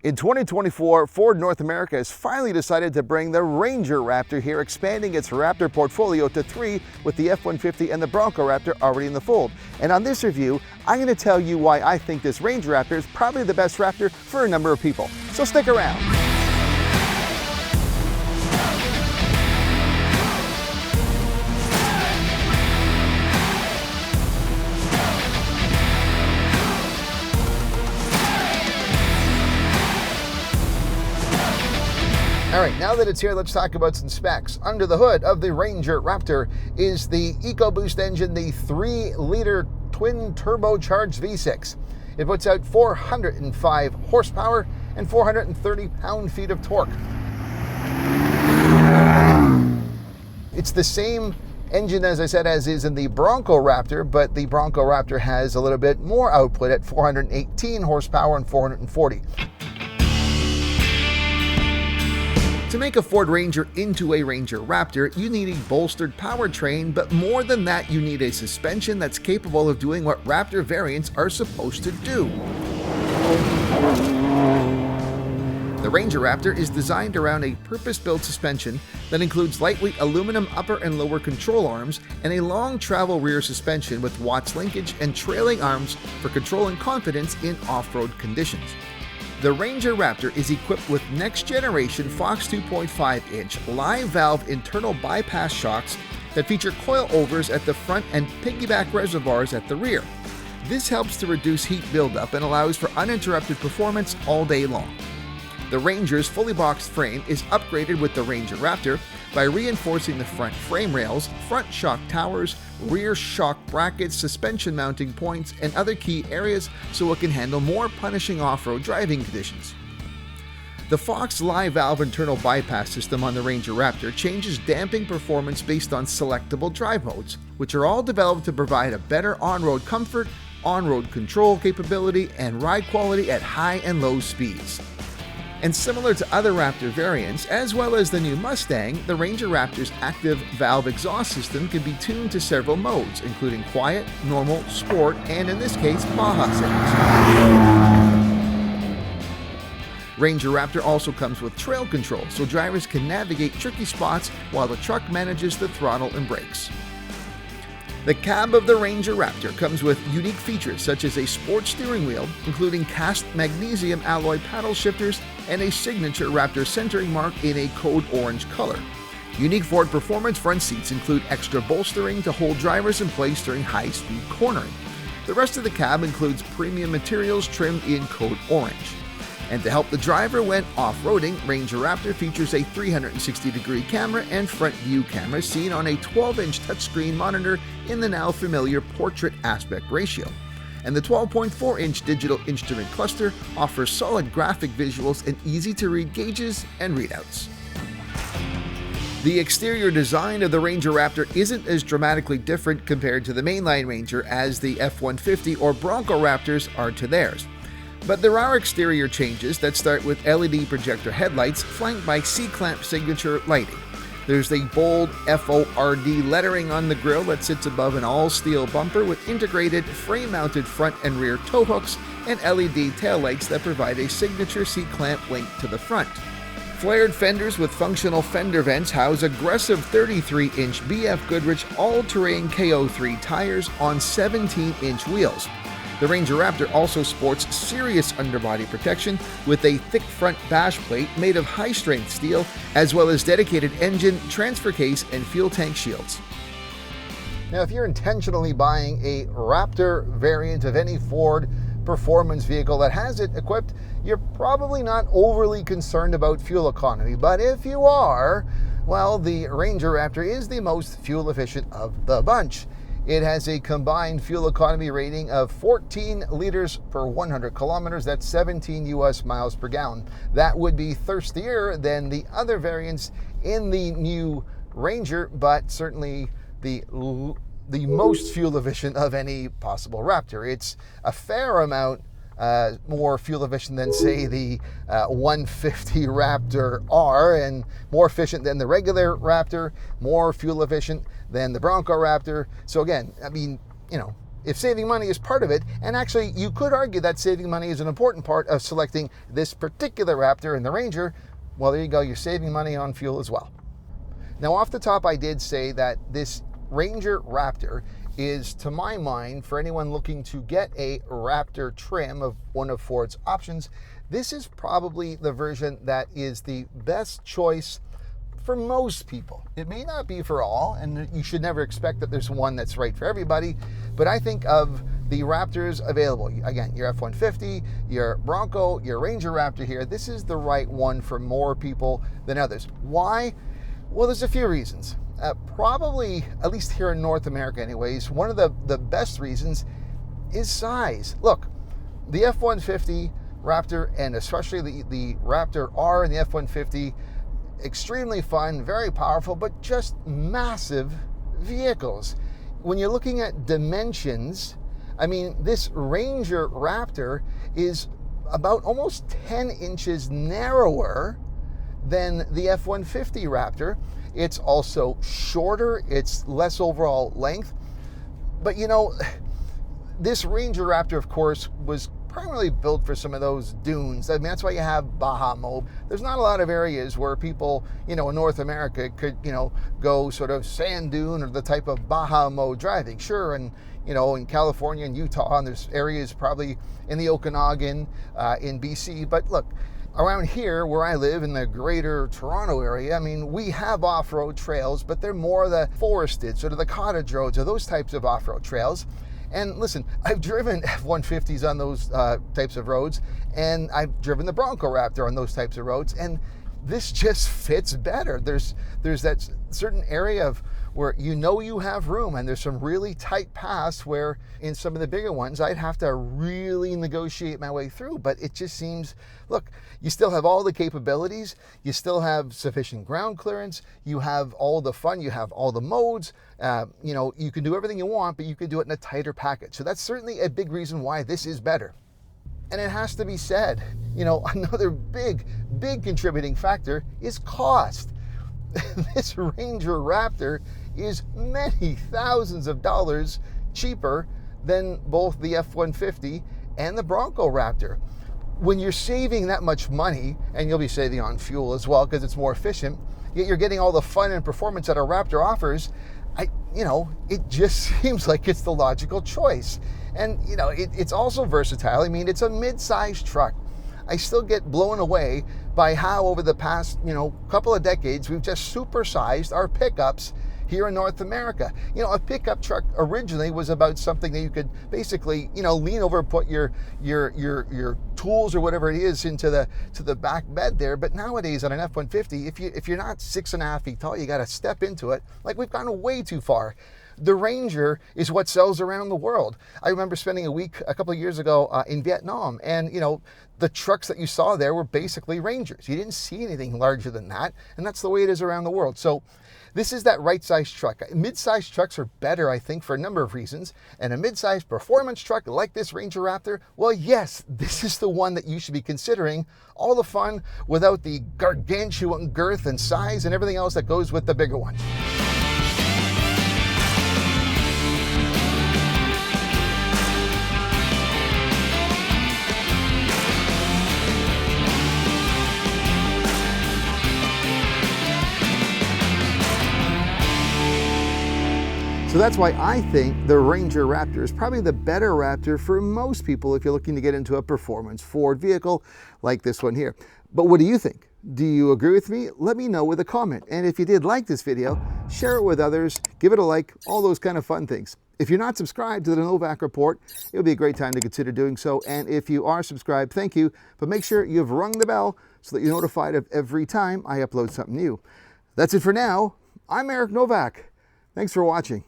In 2024, Ford North America has finally decided to bring the Ranger Raptor here, expanding its Raptor portfolio to 3 with the F-150 and the Bronco Raptor already in the fold. And on this review, I'm going to tell you why I think this Ranger Raptor is probably the best Raptor for a number of people. So stick around. All right, now that it's here, let's talk about some specs. Under the hood of the Ranger Raptor is the EcoBoost engine, the 3-liter twin turbocharged V6. It puts out 405 horsepower and 430 pound-feet of torque. It's the same engine, as I said, as is in the Bronco Raptor, but the Bronco Raptor has a little bit more output at 418 horsepower and 440. To make a Ford Ranger into a Ranger Raptor, you need a bolstered powertrain, but more than that, you need a suspension that's capable of doing what Raptor variants are supposed to do. The Ranger Raptor is designed around a purpose-built suspension that includes lightweight aluminum upper and lower control arms and a long travel rear suspension with Watts linkage and trailing arms for control and confidence in off-road conditions. The Ranger Raptor is equipped with next-generation Fox 2.5-inch live-valve internal bypass shocks that feature coilovers at the front and piggyback reservoirs at the rear. This helps to reduce heat buildup and allows for uninterrupted performance all day long. The Ranger's fully boxed frame is upgraded with the Ranger Raptor by reinforcing the front frame rails, front shock towers, rear shock brackets, suspension mounting points, and other key areas so it can handle more punishing off-road driving conditions. The Fox live valve internal bypass system on the Ranger Raptor changes damping performance based on selectable drive modes, which are all developed to provide a better on-road comfort, on-road control capability, and ride quality at high and low speeds. And similar to other Raptor variants, as well as the new Mustang, the Ranger Raptor's active valve exhaust system can be tuned to several modes, including quiet, normal, sport, and in this case, Baja settings. Ranger Raptor also comes with trail control, so drivers can navigate tricky spots while the truck manages the throttle and brakes. The cab of the Ranger Raptor comes with unique features such as a sport steering wheel, including cast magnesium alloy paddle shifters and a signature Raptor centering mark in a code orange color. Unique Ford Performance front seats include extra bolstering to hold drivers in place during high-speed cornering. The rest of the cab includes premium materials trimmed in code orange. And to help the driver when off-roading, Ranger Raptor features a 360-degree camera and front view camera seen on a 12-inch touchscreen monitor in the now familiar portrait aspect ratio. And the 12.4-inch digital instrument cluster offers solid graphic visuals and easy-to-read gauges and readouts. The exterior design of the Ranger Raptor isn't as dramatically different compared to the mainline Ranger as the F-150 or Bronco Raptors are to theirs. But there are exterior changes that start with LED projector headlights flanked by C-clamp signature lighting. There's the bold FORD lettering on the grille that sits above an all-steel bumper with integrated frame-mounted front and rear tow hooks and LED taillights that provide a signature C-clamp link to the front. Flared fenders with functional fender vents house aggressive 33-inch BF Goodrich all-terrain KO3 tires on 17-inch wheels. The Ranger Raptor also sports serious underbody protection with a thick front bash plate made of high-strength steel, as well as dedicated engine, transfer case, and fuel tank shields. Now, if you're intentionally buying a Raptor variant of any Ford performance vehicle that has it equipped, you're probably not overly concerned about fuel economy. But if you are, well, the Ranger Raptor is the most fuel efficient of the bunch. It has a combined fuel economy rating of 14 liters per 100 kilometers. That's 17 US miles per gallon. That would be thirstier than the other variants in the new Ranger, but certainly the most fuel efficient of any possible Raptor. It's a fair amount more fuel efficient than, say, the 150 Raptor R, and more efficient than the regular Raptor, more fuel efficient than the Bronco Raptor. So again, I mean, if saving money is part of it, and actually you could argue that saving money is an important part of selecting this particular Raptor and the Ranger, well, there you go, you're saving money on fuel as well. Now, off the top, I did say that this Ranger Raptor is, to my mind, for anyone looking to get a Raptor trim of one of Ford's options, this is probably the version that is the best choice for most people. It may not be for all, and you should never expect that there's one that's right for everybody, but I think of the Raptors available, again, your F-150, your Bronco, your Ranger Raptor here, this is the right one for more people than others. Why? Well, there's a few reasons. Probably, at least here in North America anyways, one of the best reasons is size. Look, the F-150 Raptor, and especially the Raptor R and the F-150, extremely fun, very powerful, but just massive vehicles. When you're looking at dimensions, I mean, this Ranger Raptor is about almost 10 inches narrower than the F-150 Raptor. It's also shorter, it's less overall length. But you know, this Ranger Raptor, of course, was primarily built for some of those dunes. I mean, that's why you have Baja mode. There's not a lot of areas where people, you know, in North America could, you know, go sort of sand dune or the type of Baja mode driving. Sure, and, you know, in California and Utah, and there's areas probably in the Okanagan, in BC. But look, around here where I live in the greater Toronto area, I mean, we have off-road trails, but they're more the forested, sort of the cottage roads or those types of off-road trails. And listen, I've driven F-150s on those types of roads, and I've driven the Bronco Raptor on those types of roads, and this just fits better. There's that certain area of where you know you have room, and there's some really tight paths where in some of the bigger ones I'd have to really negotiate my way through. But it just seems, look, you still have all the capabilities, you still have sufficient ground clearance, you have all the fun, you have all the modes, you know, you can do everything you want, but you can do it in a tighter package. So that's certainly a big reason why this is better. And it has to be said, you know, another big contributing factor is cost. This Ranger Raptor is many thousands of dollars cheaper than both the F-150 and the Bronco Raptor. When you're saving that much money, and you'll be saving on fuel as well because it's more efficient, yet you're getting all the fun and performance that a Raptor offers, you know, it just seems like it's the logical choice. And, you know, it's also versatile. I mean, it's a mid-sized truck. I still get blown away by how over the past, you know, couple of decades, we've just supersized our pickups here in North America. You know, a pickup truck originally was about something that you could basically, you know, lean over, put your tools or whatever it is into the back bed there. But nowadays on an F-150, if you're not 6.5 feet tall, you got to step into it. Like, we've gone way too far. The Ranger is what sells around the world. I remember spending a week a couple of years ago in Vietnam, and you know, the trucks that you saw there were basically Rangers. You didn't see anything larger than that, and that's the way it is around the world. So this is that right-sized truck. Mid-sized trucks are better, I think, for a number of reasons, and a mid-sized performance truck like this Ranger Raptor, well, yes, this is the one that you should be considering. All the fun without the gargantuan girth and size and everything else that goes with the bigger one. So that's why I think the Ranger Raptor is probably the better Raptor for most people if you're looking to get into a performance Ford vehicle like this one here. But what do you think? Do you agree with me? Let me know with a comment. And if you did like this video, share it with others, give it a like, all those kind of fun things. If you're not subscribed to the Novak Report, it would be a great time to consider doing so. And if you are subscribed, thank you. But make sure you've rung the bell so that you're notified of every time I upload something new. That's it for now. I'm Eric Novak. Thanks for watching.